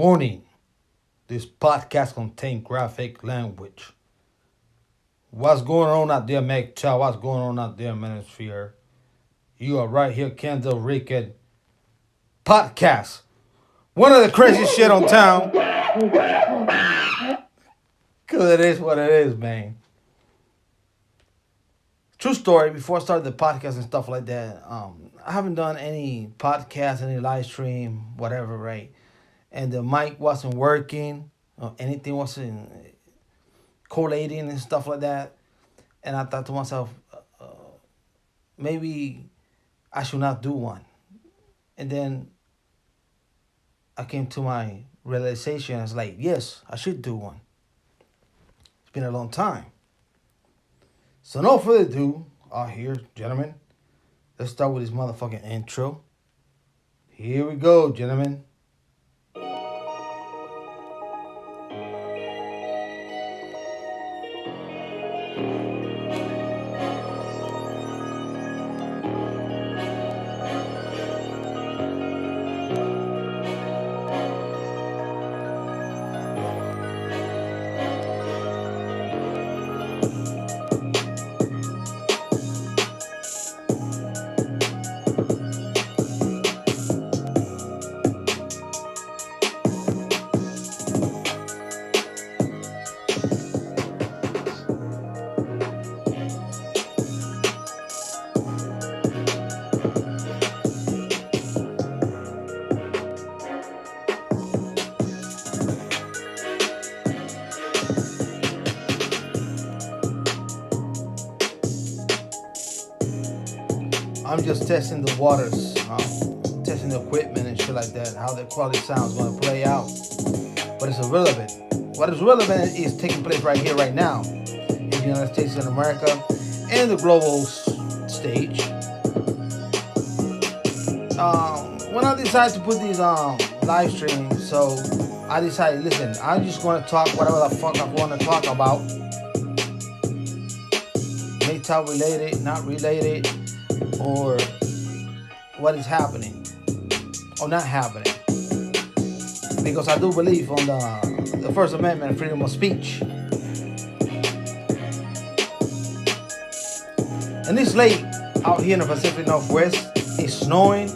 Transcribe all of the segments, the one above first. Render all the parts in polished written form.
Warning, this podcast contains graphic language. What's going on out there, MGTOW? What's going on out there, Manosphere? You are right here, Kendall Rican Podcast. One of the craziest shit on town. Because it is what it is, man. True story, before I started the podcast and stuff like that, I haven't done any podcast, any live stream, whatever, right? And the mic wasn't working, or anything wasn't collating and stuff like that. And I thought to myself, maybe I should not do one. And then I came to my realization. I was like, yes, I should do one. It's been a long time. So no further ado, out here, gentlemen. Let's start with this motherfucking intro. Here we go, gentlemen. I'm just testing the waters, testing the equipment and shit like that, how the quality sound is going to play out. But it's irrelevant. What is relevant is taking place right here, right now, in the United States of America and the global stage. When I decided to put these live streams, so I decided, listen, I'm just going to talk whatever the fuck I want to talk about. MGTOW related, not related, or what is happening or not happening, because I do believe on the First Amendment, freedom of speech. And it's late out here in the Pacific Northwest. It's snowing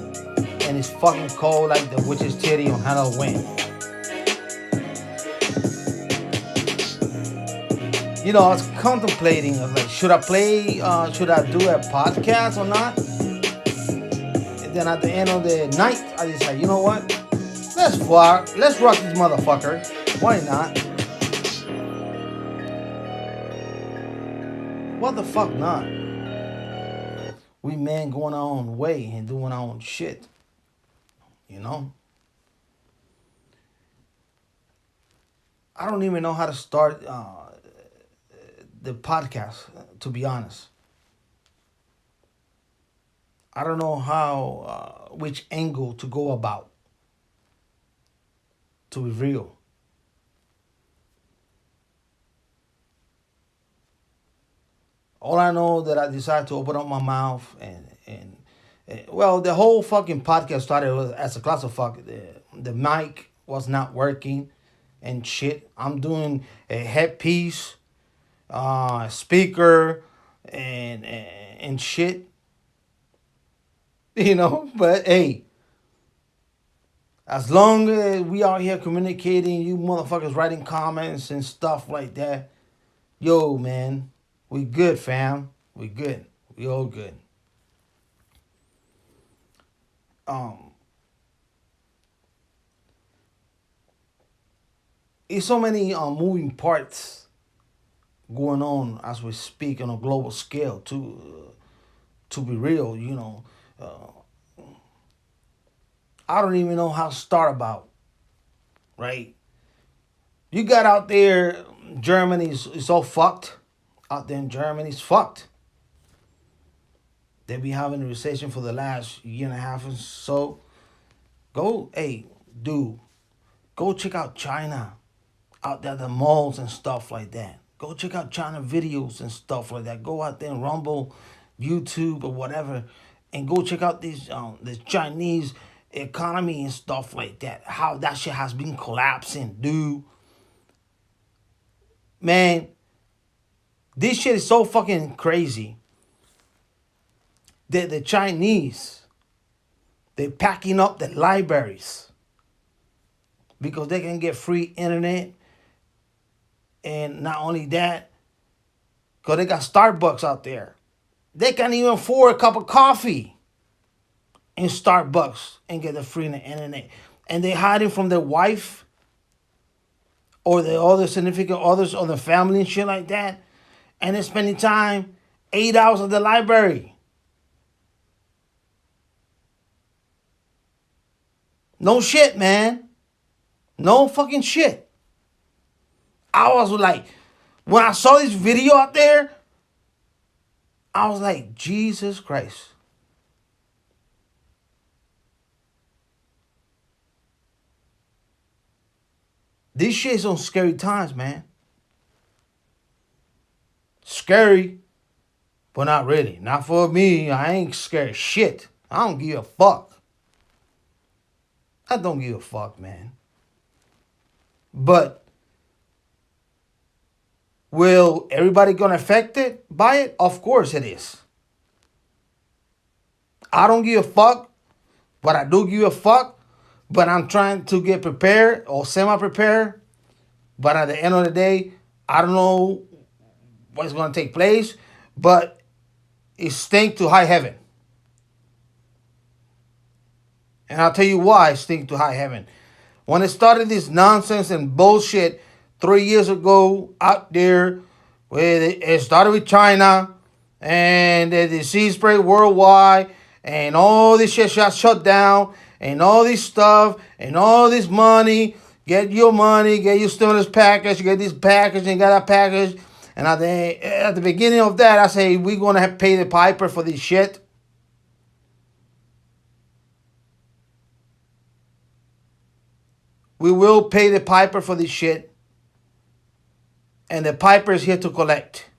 and it's fucking cold like the witch's titty on Halloween. You know, I was contemplating, I was like, should I do a podcast or not? And then at the end of the night, I decided, you know what? Let's rock this motherfucker. Why not? What the fuck not? We men going our own way and doing our own shit. You know? I don't even know how to start the podcast, to be honest. I don't know how, which angle to go about, to be real. All I know that I decided to open up my mouth and well, the whole fucking podcast started as a clusterfuck. The mic was not working and shit. I'm doing a headpiece, speaker, and shit. You know, but hey, as long as we out here communicating, you motherfuckers writing comments and stuff like that, yo, man, we good, fam. We good. We all good. It's so many moving parts going on as we speak on a global scale. To be real, you know, I don't even know how to start about. Right? You got out there, Germany's all fucked. Out there in Germany's fucked. They be having a recession for the last year and a half or so. Go check out China. Out there at the malls and stuff like that. Go check out China videos and stuff like that. Go out there and Rumble, YouTube or whatever, and go check out these the Chinese economy and stuff like that. How that shit has been collapsing, dude. Man, this shit is so fucking crazy that the Chinese, they're packing up the libraries because they can get free internet. And not only that, because they got Starbucks out there. They can't even afford a cup of coffee in Starbucks and get the free internet. And they hiding from their wife or the other significant others or the family and shit like that. And they're spending time 8 hours at the library. No shit, man. No fucking shit. I was like, when I saw this video out there, I was like, Jesus Christ. This shit is on scary times, man. Scary, but not really. Not for me. I ain't scared of shit. I don't give a fuck. I don't give a fuck, man. But will everybody gonna affect it by it? Of course it is. I don't give a fuck, but I do give a fuck. But I'm trying to get prepared or semi-prepared. But at the end of the day, I don't know what's gonna take place. But it stink to high heaven. And I'll tell you why it stink to high heaven. When it started this nonsense and bullshit 3 years ago out there, where it started with China and the disease spread worldwide and all this shit got shut down and all this stuff and all this money, get your money, get your stimulus package, you get this package and got that package. And at the beginning of that, I say, we're going to have to pay the piper for this shit. We will pay the piper for this shit. And the piper is here to collect.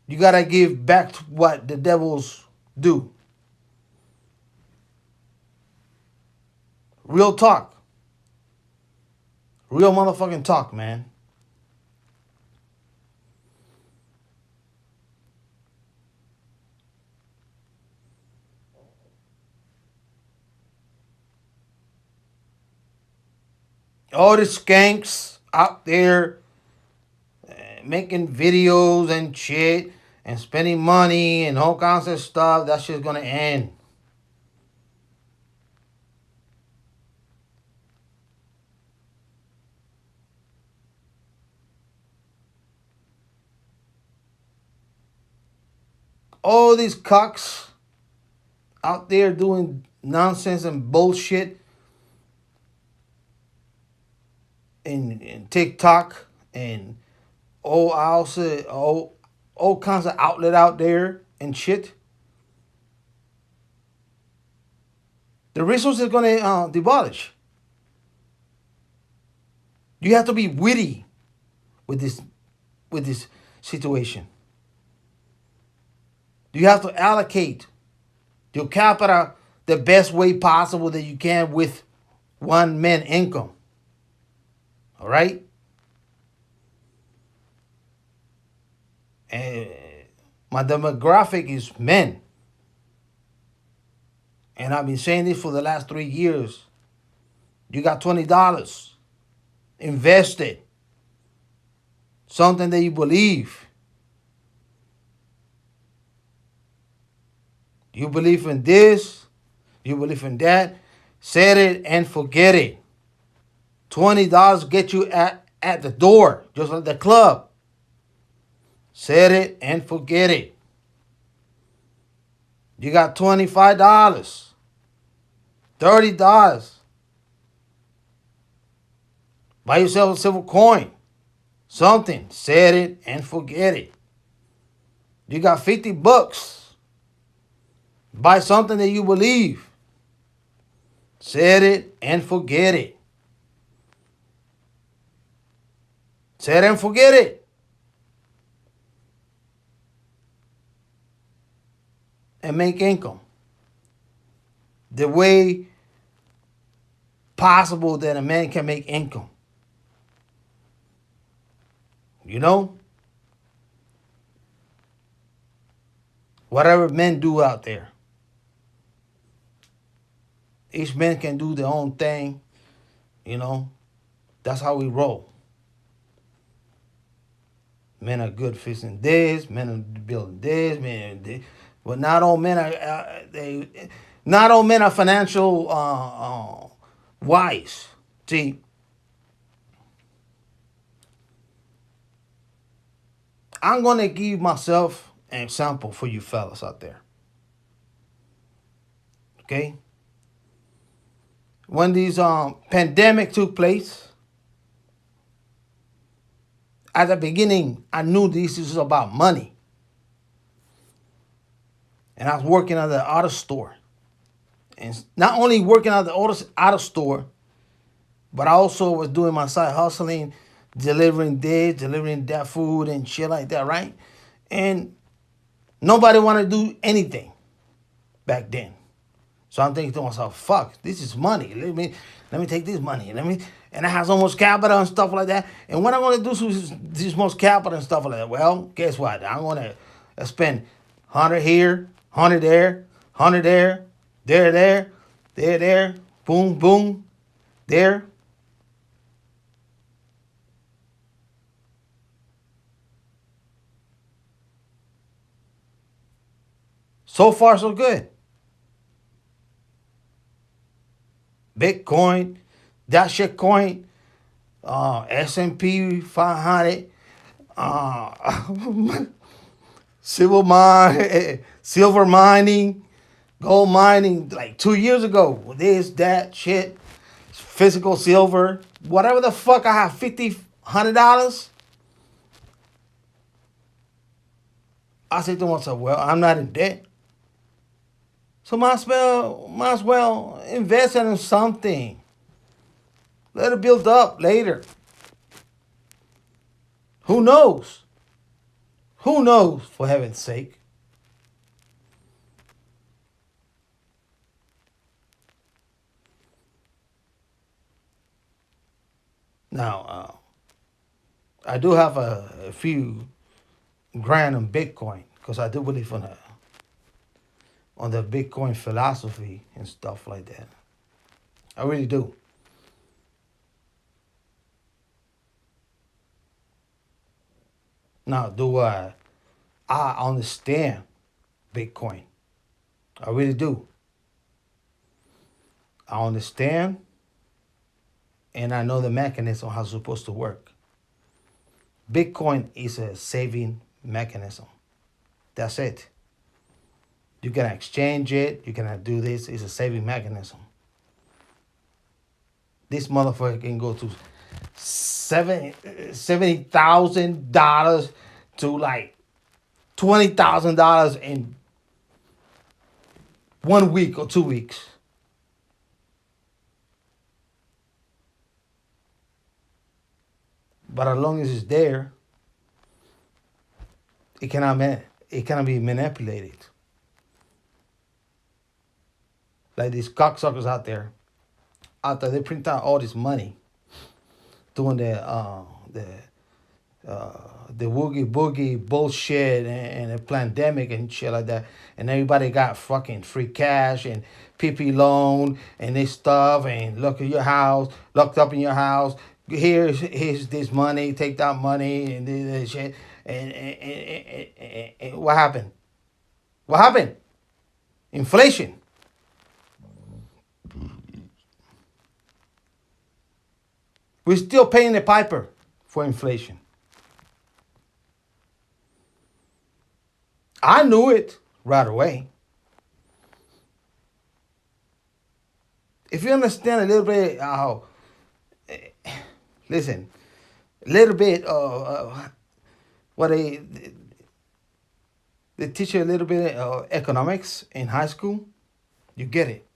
You got to give back to what the devils do. Real talk. Real motherfucking talk, man. All the skanks out there making videos and shit and spending money and all kinds of stuff, that shit's gonna end. All these cucks out there doing nonsense and bullshit in TikTok and all kinds of outlet out there and shit. The resources are gonna demolish. You have to be witty with this situation. You have to allocate your capital the best way possible that you can with one man income. All right? And my demographic is men. And I've been saying this for the last 3 years. You got $20. Invest it. Something that you believe. You believe in this. You believe in that. Set it and forget it. $20 get you at the door, just like the club. Set it and forget it. You got $25, $30. Buy yourself a silver coin. Something. Set it and forget it. You got $50. Buy something that you believe. Set it and forget it. Set and forget it. And make income. The way possible that a man can make income. You know? Whatever men do out there. Each man can do their own thing. You know? That's how we roll. Men are good fixing this. Men are building this. Men are this. But not all men are. Not all men are financial wise. See, I'm gonna give myself an example for you fellas out there. Okay. When these pandemic took place, at the beginning, I knew this was about money. And I was working at the auto store. And not only working at the auto store, but I also was doing my side hustling, delivering this, delivering that food and shit like that, right? And nobody wanted to do anything back then. So I'm thinking to myself, fuck, this is money. Let me take this money. And I have so much capital and stuff like that. And what I'm gonna do with this much capital and stuff like that? Well, guess what? I'm gonna spend 100 here, 100 there, 100 there, there, boom, boom, there. So far, so good. Bitcoin, that shit coin, S&P 500, silver mining, gold mining, like 2 years ago. This, that shit, physical silver, whatever the fuck I have, $50, $100. I say to myself, well, I'm not in debt. So might as well invest in something. Let it build up later. Who knows? Who knows, for heaven's sake? Now, I do have a few grand on Bitcoin because I do believe on the Bitcoin philosophy and stuff like that. I really do. Now, do I understand Bitcoin? I really do. I understand, and I know the mechanism how it's supposed to work. Bitcoin is a saving mechanism. That's it. You can exchange it. You cannot do this. It's a saving mechanism. This motherfucker can go to $70,000 to like $20,000 in 1 week or 2 weeks. But as long as it's there, it cannot be manipulated. Like these cocksuckers out there, after they print out all this money, doing the woogie boogie bullshit and the pandemic and shit like that, and everybody got fucking free cash and PP loan and this stuff, and look at your house, locked up in your house. Here's this money, take that money and this shit. And what happened? What happened? Inflation. We're still paying the piper for inflation. I knew it right away. If you understand a little bit how, listen, a little bit what they teach you a little bit of economics in high school, you get it.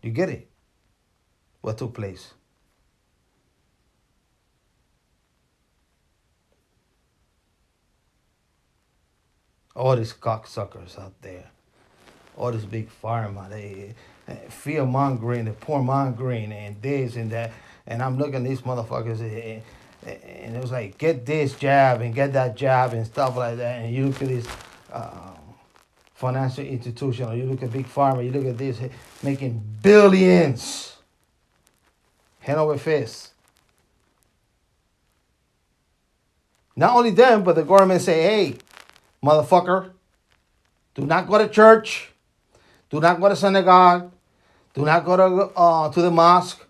You get it? What took place? All these cocksuckers out there, all this big pharma, they fear mongering, the poor mongering, and this and that. And I'm looking at these motherfuckers, and it was like, get this jab and get that jab and stuff like that. And you look at this financial institution, or you look at big pharma, you look at this making billions, hand over fist. Not only them, but the government say, hey, motherfucker, do not go to church. Do not go to synagogue. Do not go to the mosque.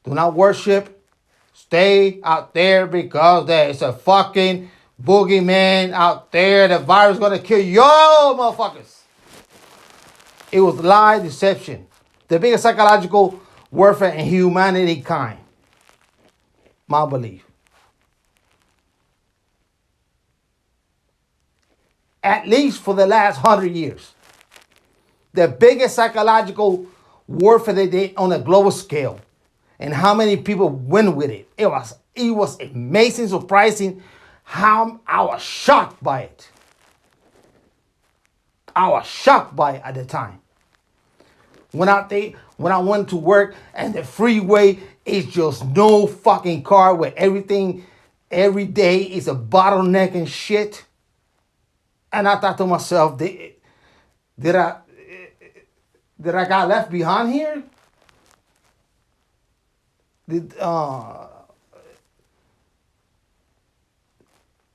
Do not worship. Stay out there because there is a fucking boogeyman out there. The virus is going to kill you motherfuckers. It was lie, deception. The biggest psychological warfare in humanity kind. My belief. At least for the last 100 years. The biggest psychological warfare they did on a global scale. And how many people win with it. It was amazing, surprising how I was shocked by it. I was shocked by it at the time. When I went to work and the freeway is just no fucking car where everything every day is a bottleneck and shit. And I thought to myself, did I got left behind here?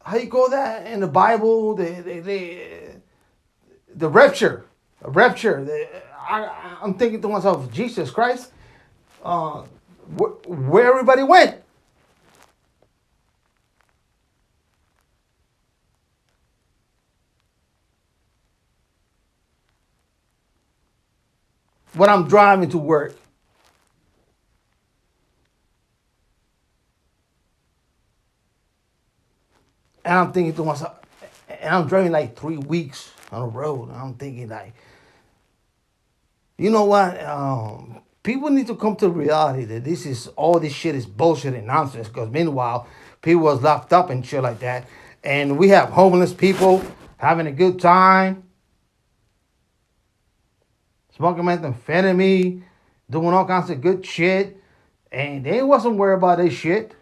How you call that in the Bible? The rapture, I'm thinking to myself, Jesus Christ, where everybody went? When I'm driving to work, and I'm thinking to myself, and I'm driving like 3 weeks on the road, and I'm thinking like, you know what? People need to come to reality that all this shit is bullshit and nonsense. Because meanwhile, people was locked up and shit like that, and we have homeless people having a good time, smoking methamphetamine, doing all kinds of good shit, and they wasn't worried about this shit.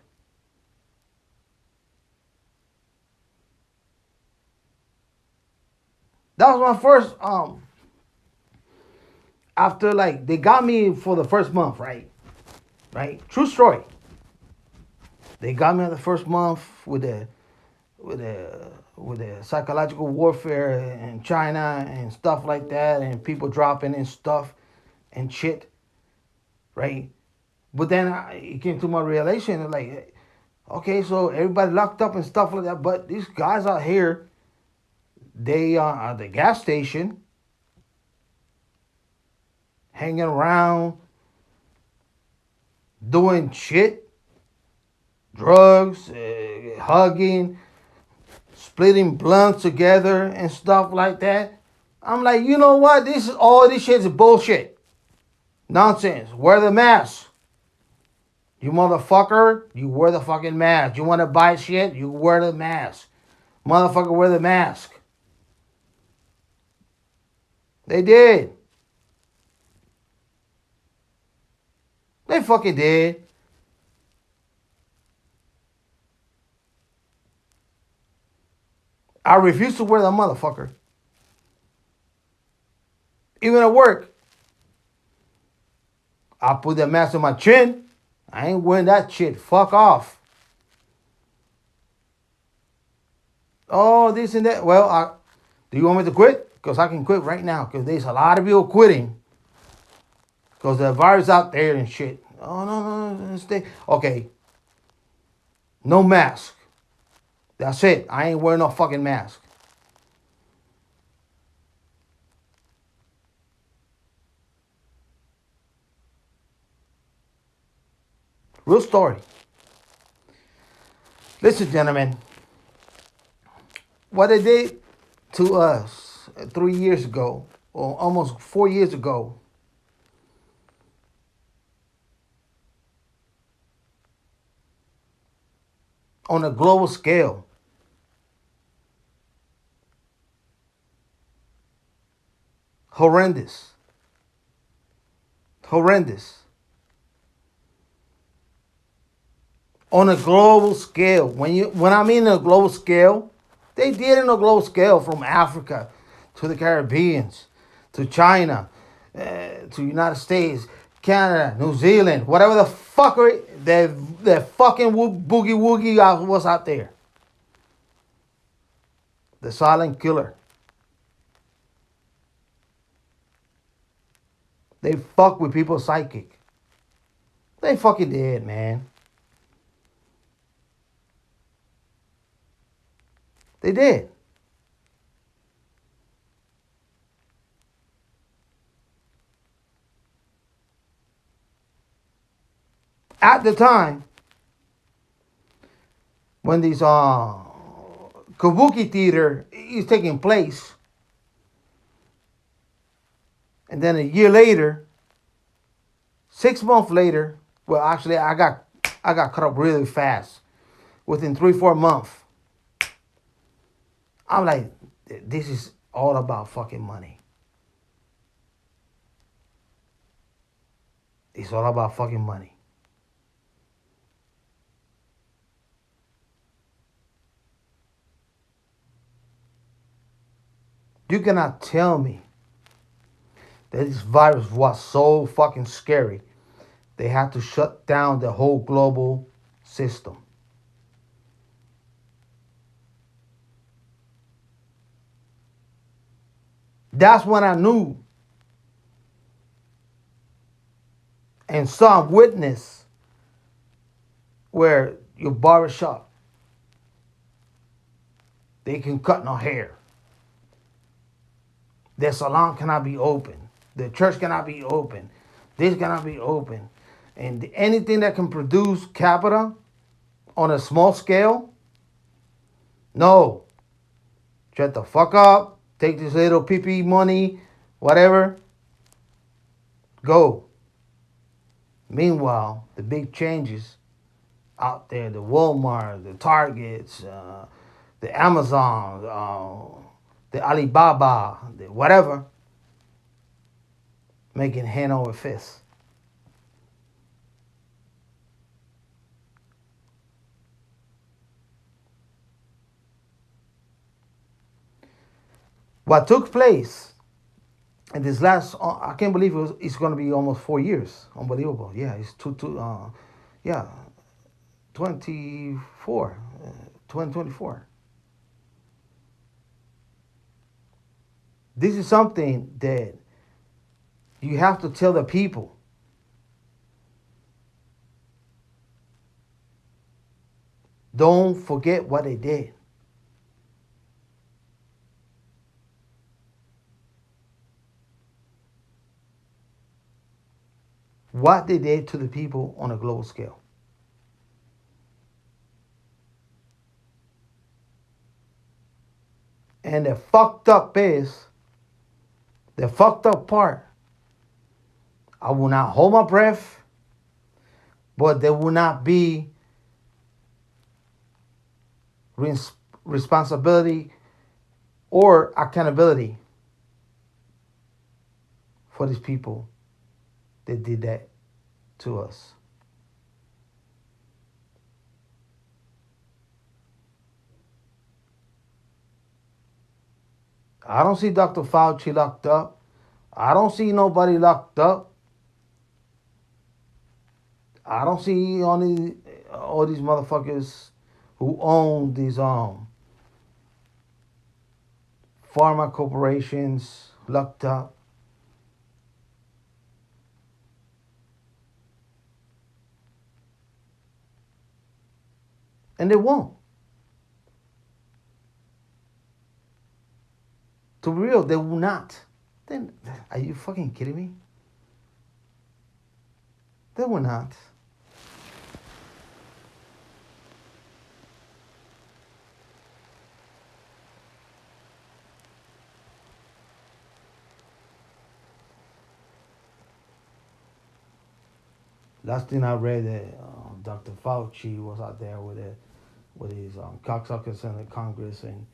That was my first, after like, they got me for the first month, right? True story. They got me in the first month with the psychological warfare in China and stuff like that, and people dropping and stuff and shit, right? But then it came to my realization, like, okay, so everybody locked up and stuff like that, but these guys out here, they are at the gas station, hanging around, doing shit, drugs, hugging, splitting blunts together and stuff like that. I'm like, you know what? All this shit is bullshit. Nonsense. Wear the mask. You motherfucker, you wear the fucking mask. You want to buy shit? You wear the mask. Motherfucker, wear the mask. They did. They fucking did. I refuse to wear that motherfucker. Even at work. I put the mask on my chin. I ain't wearing that shit. Fuck off. Oh, this and that. Well, do you want me to quit? Because I can quit right now. Because there's a lot of people quitting. Because the virus out there and shit. Oh, no, stay. Okay. No mask. That's it. I ain't wearing no fucking mask. Real story. Listen, gentlemen. What they did to us 3 years ago, or almost 4 years ago, on a global scale. Horrendous. Horrendous. On a global scale. When I mean a global scale, they did it on a global scale from Africa to the Caribbeans to China to United States, Canada, New Zealand, whatever the fucker that fucking boogie woogie was out there. The silent killer. They fuck with people's psychic. They fucking did, man. They did. At the time, when these kabuki theater is taking place, and then a year later, 6 months later, well, actually, I got caught up really fast. Within 3-4 months, I'm like, this is all about fucking money. It's all about fucking money. You cannot tell me that this virus was so fucking scary. They had to shut down the whole global system. That's when I knew and saw and witnessed where your barbershop, they can cut no hair. Their salon cannot be open. The church cannot be open. This cannot be open. And anything that can produce capital on a small scale, no. Shut the fuck up. Take this little PP money, whatever. Go. Meanwhile, the big changes out there, the Walmart, the Targets, the Amazon, the Alibaba, the whatever, making hand over fist. What took place in this last, I can't believe it's going to be almost 4 years. Unbelievable. Yeah, it's yeah, 24, 2024. This is something that you have to tell the people. Don't forget what they did. What they did to the people on a global scale. And the fucked up is, the fucked up part, I will not hold my breath, but there will not be responsibility or accountability for these people that did that to us. I don't see Dr. Fauci locked up. I don't see nobody locked up. I don't see all these motherfuckers who own these pharma corporations locked up. And they won't. To be real, they will not. Then, are you fucking kidding me? They will not. Last thing I read, Dr. Fauci was out there with it. with these cocksuckers in the Congress and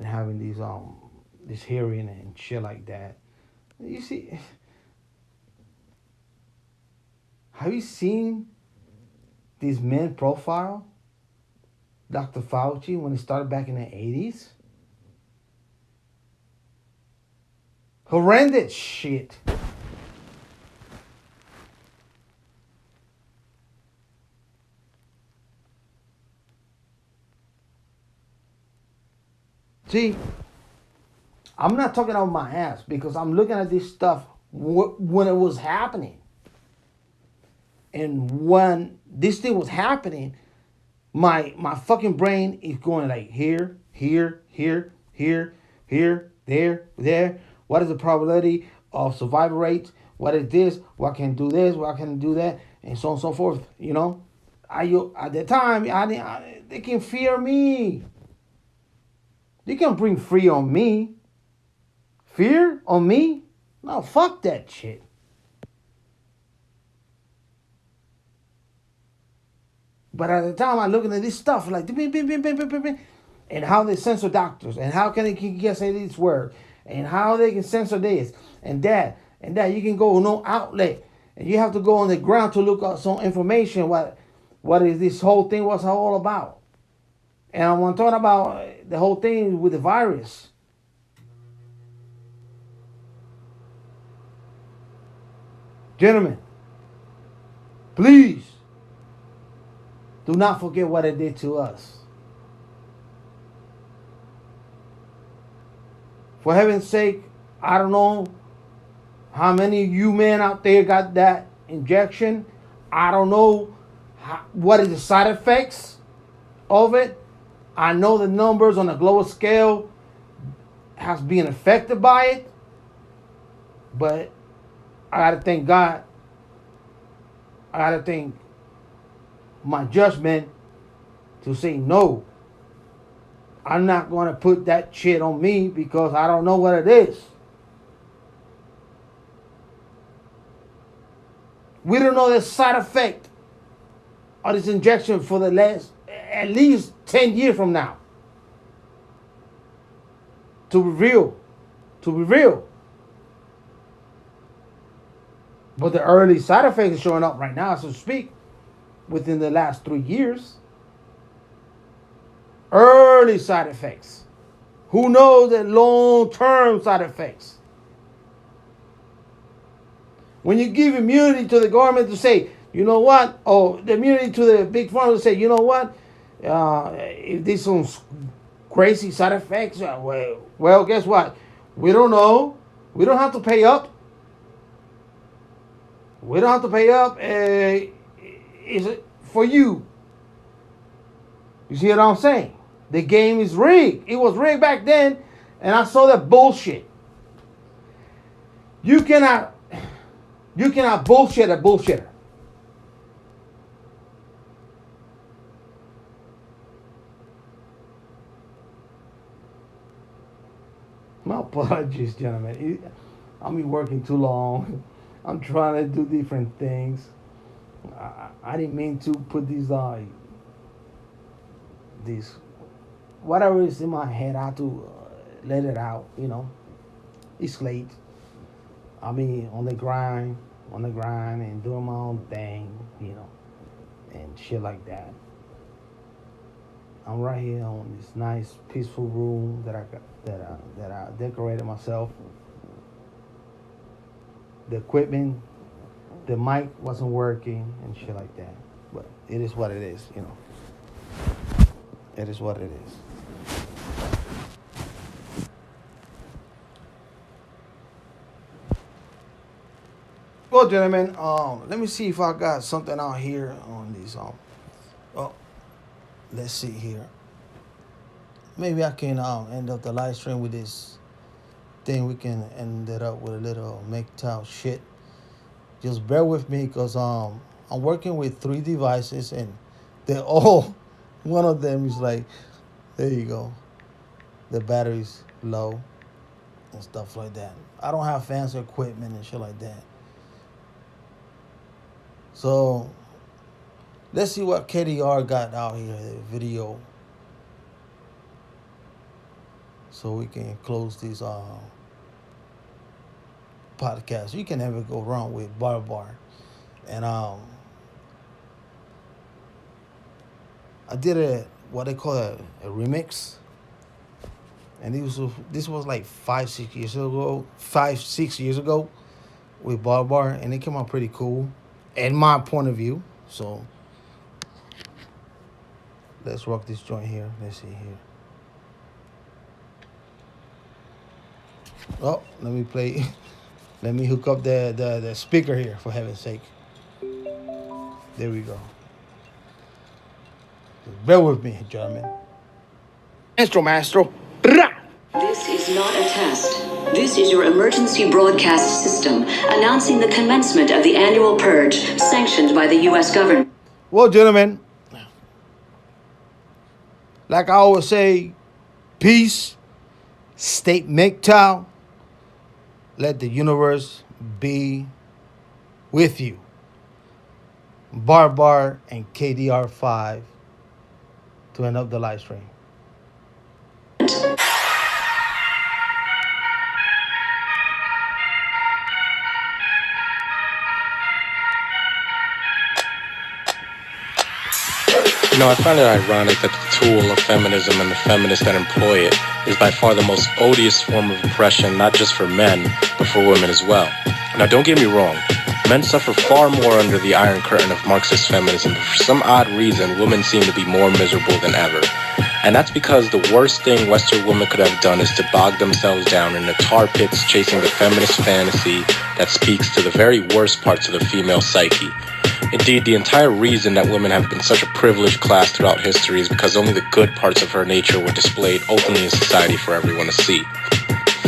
having these this hearing and shit like that. You see, have you seen these men profile Dr. Fauci when he started back in the 80s? Horrendous shit. See, I'm not talking out my ass because I'm looking at this stuff when it was happening. And when this thing was happening, my fucking brain is going like here, there. What is the probability of survival rate? What is this? What can do this? What can do that? And so on and so forth. You know, at the time, they can fear me. They can bring fear on me. Fear on me? No, fuck that shit. But at the time, I'm looking at this stuff like, and how they censor doctors, and how can they get say this word, and how they can censor this, and that. You can go no outlet, and you have to go on the ground to look up some information. What is this whole thing? What's it all about? And I want to talk about the whole thing with the virus. Gentlemen, please do not forget what it did to us. For heaven's sake, I don't know how many of you men out there got that injection. I don't know what is the side effects of it. I know the numbers on a global scale has been affected by it. But I got to thank God. I got to thank my judgment to say no. I'm not going to put that shit on me because I don't know what it is. We don't know the side effect of this injection for the last at least 10 years from now. To be real. But the early side effects are showing up right now, so to speak, within the last 3 years. Early side effects. Who knows the long-term side effects? When you give immunity to the government to say, you know what? Oh, the immunity to the big pharma to say, you know what? If there's some crazy side effects, well, guess what? We don't know. We don't have to pay up. We don't have to pay up. Is it for you? You see what I'm saying? The game is rigged. It was rigged back then, and I saw that bullshit. You cannot bullshit a bullshitter. My apologies, gentlemen. I've been working too long. I'm trying to do different things. I didn't mean to put these whatever is in my head. I have to let it out. You know, it's late. I mean, on the grind, and doing my own thing. You know, and shit like that. I'm right here on this nice, peaceful room that I decorated myself. The equipment, the mic wasn't working and shit like that. But it is what it is, you know. It is what it is. Well, gentlemen, let me see if I got something out here on these. Oh, let's see here. Maybe I can end up the live stream with this thing. We can end it up with a little MGTOW shit. Just bear with me because I'm working with 3 devices and they're all, one of them is like, there you go, the battery's low and stuff like that. I don't have fancy equipment and shit like that. So let's see what KDR got out here, the video so we can close this podcast. You can never go wrong with Bar. And I did what they call a remix, and this was like 5 6 years ago, 5 6 years ago with Bar, and it came out pretty cool, in my point of view. So let's rock this joint here. Let's see here. Oh, let me play. Let me hook up the speaker here, for heaven's sake. There we go. Bear with me, gentlemen. Maestro. This is not a test. This is your emergency broadcast system announcing the commencement of the annual purge sanctioned by the U.S. government. Well, gentlemen, like I always say, peace, stay MGTOW. Let the universe be with you. Bar and KDR5 to end up the live stream. I find it ironic that the tool of feminism and the feminists that employ it is by far the most odious form of oppression, not just for men, but for women as well. Now, don't get me wrong. Men suffer far more under the iron curtain of Marxist feminism, but for some odd reason, women seem to be more miserable than ever. And that's because the worst thing Western women could have done is to bog themselves down in the tar pits chasing the feminist fantasy that speaks to the very worst parts of the female psyche. Indeed, the entire reason that women have been such a privileged class throughout history is because only the good parts of her nature were displayed openly in society for everyone to see.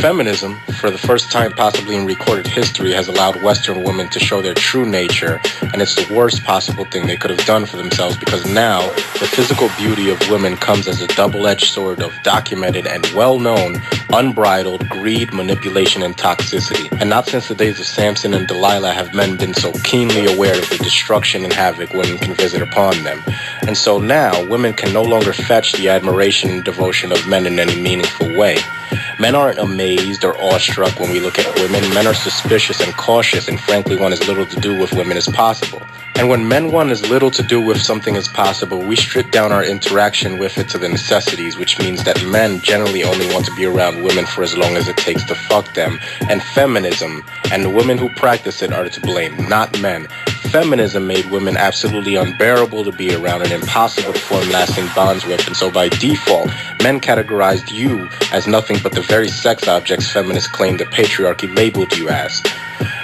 Feminism, for the first time possibly in recorded history, has allowed Western women to show their true nature, and it's the worst possible thing they could have done for themselves, because now the physical beauty of women comes as a double-edged sword of documented and well-known unbridled greed, manipulation, and toxicity. And not since the days of Samson and Delilah have men been so keenly aware of the destruction and havoc women can visit upon them. And so now, women can no longer fetch the admiration and devotion of men in any meaningful way. Men aren't amazed or awestruck when we look at women. Men are suspicious and cautious and frankly want as little to do with women as possible. And when men want as little to do with something as possible, we strip down our interaction with it to the necessities, which means that men generally only want to be around women for as long as it takes to fuck them. And feminism and the women who practice it are to blame, not men. Feminism made women absolutely unbearable to be around and impossible to form lasting bonds with, and so by default, men categorized you as nothing but the very sex objects feminists claim the patriarchy labeled you as.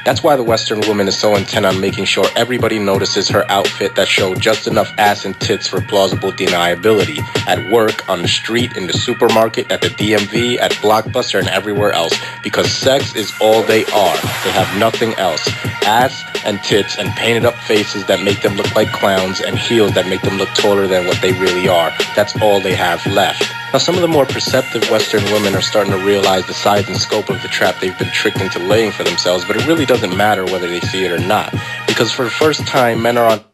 That's why the Western woman is so intent on making sure everybody notices her outfit that showed just enough ass and tits for plausible deniability. At work, on the street, in the supermarket, at the DMV, at Blockbuster, and everywhere else. Because sex is all they are. They have nothing else. Ass and tits and painted up faces that make them look like clowns and heels that make them look taller than what they really are. That's all they have left. Now, some of the more perceptive Western women are starting to realize the size and scope of the trap they've been tricked into laying for themselves, but it really doesn't matter whether they see it or not, because for the first time, men are on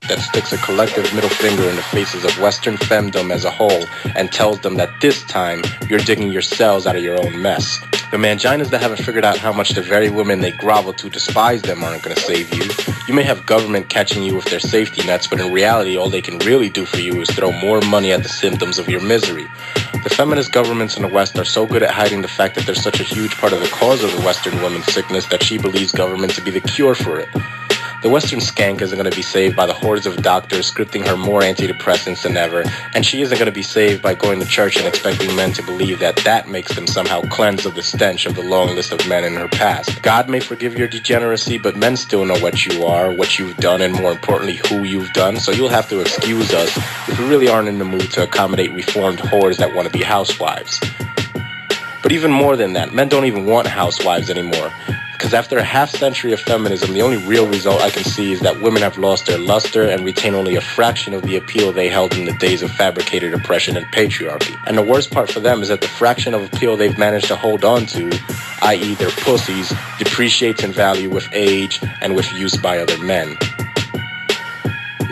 that sticks a collective middle finger in the faces of Western femdom as a whole and tells them that this time, you're digging yourselves out of your own mess. The manginas that haven't figured out how much the very women they grovel to despise them aren't going to save you. You may have government catching you with their safety nets, but in reality, all they can really do for you is throw more money at the symptoms of your misery. The feminist governments in the West are so good at hiding the fact that they're such a huge part of the cause of the Western woman's sickness that she believes government to be the cure for it. The Western skank isn't going to be saved by the hordes of doctors scripting her more antidepressants than ever, and she isn't going to be saved by going to church and expecting men to believe that that makes them somehow cleanse of the stench of the long list of men in her past. God may forgive your degeneracy, but men still know what you are, what you've done, and more importantly, who you've done, so you'll have to excuse us if we really aren't in the mood to accommodate reformed whores that want to be housewives. But even more than that, men don't even want housewives anymore. Because after a half-century of feminism, the only real result I can see is that women have lost their luster and retain only a fraction of the appeal they held in the days of fabricated oppression and patriarchy. And the worst part for them is that the fraction of appeal they've managed to hold on to, i.e. their pussies, depreciates in value with age and with use by other men.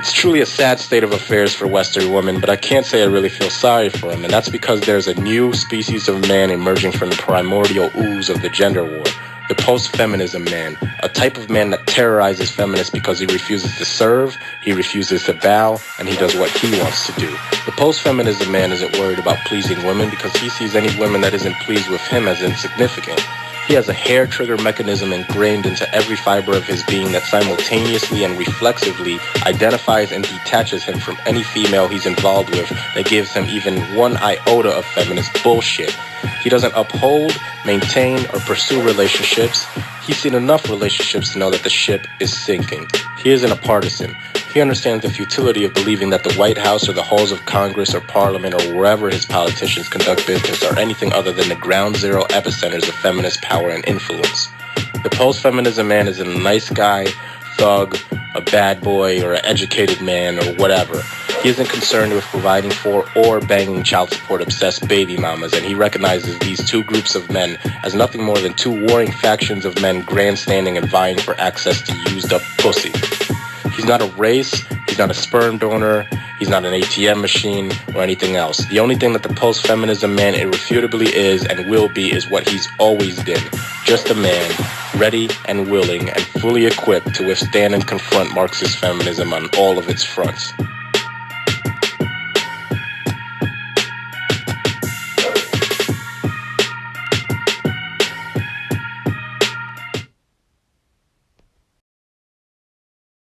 It's truly a sad state of affairs for Western women, but I can't say I really feel sorry for him, and that's because there's a new species of man emerging from the primordial ooze of the gender war. The post-feminism man, a type of man that terrorizes feminists because he refuses to serve, he refuses to bow, and he does what he wants to do. The post-feminism man isn't worried about pleasing women because he sees any woman that isn't pleased with him as insignificant. He has a hair trigger mechanism ingrained into every fiber of his being that simultaneously and reflexively identifies and detaches him from any female he's involved with that gives him even one iota of feminist bullshit. He doesn't uphold, maintain, or pursue relationships. He's seen enough relationships to know that the ship is sinking. He isn't a partisan. He understands the futility of believing that the White House or the halls of Congress or Parliament or wherever his politicians conduct business are anything other than the ground zero epicenters of feminist power and influence. The post-feminism man is a nice guy, thug, a bad boy, or an educated man, or whatever. He isn't concerned with providing for or banging child support-obsessed baby mamas, and he recognizes these two groups of men as nothing more than two warring factions of men grandstanding and vying for access to used-up pussy. He's not a race, he's not a sperm donor, he's not an ATM machine, or anything else. The only thing that the post-feminism man irrefutably is and will be is what he's always been. Just a man, ready and willing and fully equipped to withstand and confront Marxist feminism on all of its fronts.